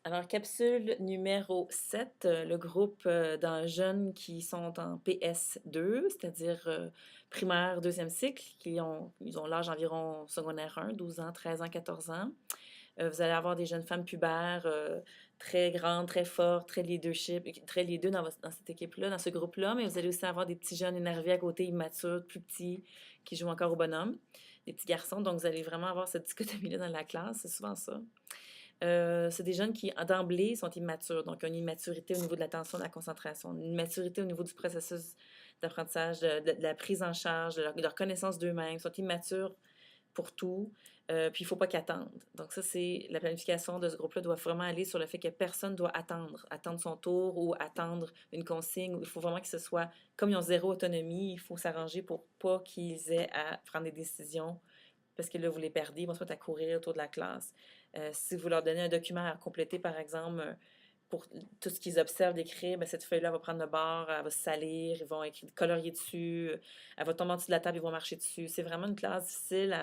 Alors, capsule numéro 7, le groupe d'un jeunes qui sont en PS2, c'est-à-dire primaire, deuxième cycle, ils ont l'âge environ secondaire 1, 12 ans, 13 ans, 14 ans. Vous allez avoir des jeunes femmes pubères très grandes, très fortes, très leadership, très leader dans cette équipe-là, dans ce groupe-là, mais vous allez aussi avoir des petits jeunes énervés à côté, immatures, plus petits, qui jouent encore au bonhomme, des petits garçons. Donc, vous allez vraiment avoir cette dichotomie-là dans la classe, c'est souvent ça. C'est des jeunes qui, d'emblée, sont immatures. Donc, ont une immaturité au niveau de l'attention, de la concentration, une immaturité au niveau du processus d'apprentissage, de la prise en charge, de leur connaissance d'eux-mêmes. Ils sont immatures pour tout. Puis, il ne faut pas qu'ils attendent. Donc, ça, c'est la planification de ce groupe-là doit vraiment aller sur le fait que personne doit attendre son tour ou attendre une consigne. Il faut vraiment que ce soit, comme ils ont zéro autonomie, il faut s'arranger pour pas qu'ils aient à prendre des décisions parce que là, vous les perdez, ils vont se mettre à courir autour de la classe. Si vous leur donnez un document à compléter, par exemple, pour tout ce qu'ils observent d'écrire, ben, cette feuille-là va prendre le bord, elle va se salir, ils vont écrire, colorier dessus, elle va tomber en dessous de la table, ils vont marcher dessus. C'est vraiment une classe difficile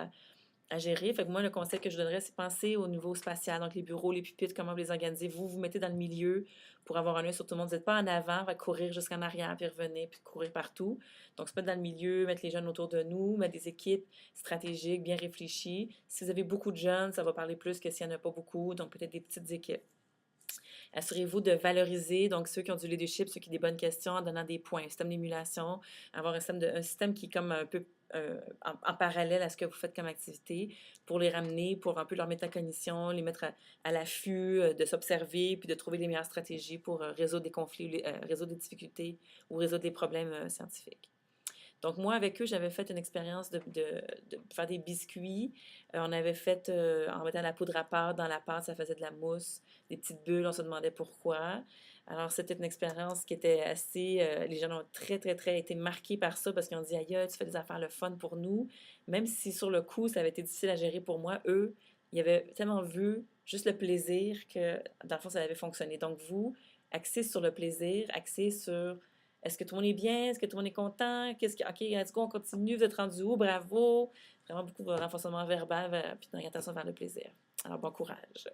à gérer. Fait que moi, le conseil que je donnerais, c'est penser au niveau spatial, donc les bureaux, les pupitres, comment vous les organisez. Vous vous mettez dans le milieu pour avoir un œil sur tout le monde. Vous n'êtes pas en avant, va courir jusqu'en arrière, puis revenir, puis courir partout. Donc, se mettre dans le milieu, mettre les jeunes autour de nous, mettre des équipes stratégiques, bien réfléchies. Si vous avez beaucoup de jeunes, ça va parler plus que s'il n'y en a pas beaucoup, donc peut-être des petites équipes. Assurez-vous de valoriser donc ceux qui ont du leadership, ceux qui ont des bonnes questions en donnant des points. Un système d'émulation, avoir un système qui est comme un peu en parallèle à ce que vous faites comme activité pour les ramener, pour un peu leur métacognition, les mettre à l'affût, de s'observer, puis de trouver les meilleures stratégies pour résoudre des conflits, résoudre des difficultés ou résoudre des problèmes scientifiques. Donc, moi, avec eux, j'avais fait une expérience de faire des biscuits. On avait fait, en mettant la poudre à pâte dans la pâte, ça faisait de la mousse, des petites bulles, on se demandait pourquoi. Alors, c'était une expérience qui était assez... les gens ont très, très, très été marqués par ça parce qu'ils ont dit, aïe, tu fais des affaires le fun pour nous. Même si sur le coup, ça avait été difficile à gérer pour moi, eux, ils avaient tellement vu juste le plaisir que, dans le fond, ça avait fonctionné. Donc, vous, axez sur le plaisir, axez sur est-ce que tout le monde est bien? Est-ce que tout le monde est content? OK, let's go, on continue. Vous êtes rendu où? Bravo! Vraiment beaucoup de renforcement verbal puis d'orientation vers le plaisir. Alors, bon courage.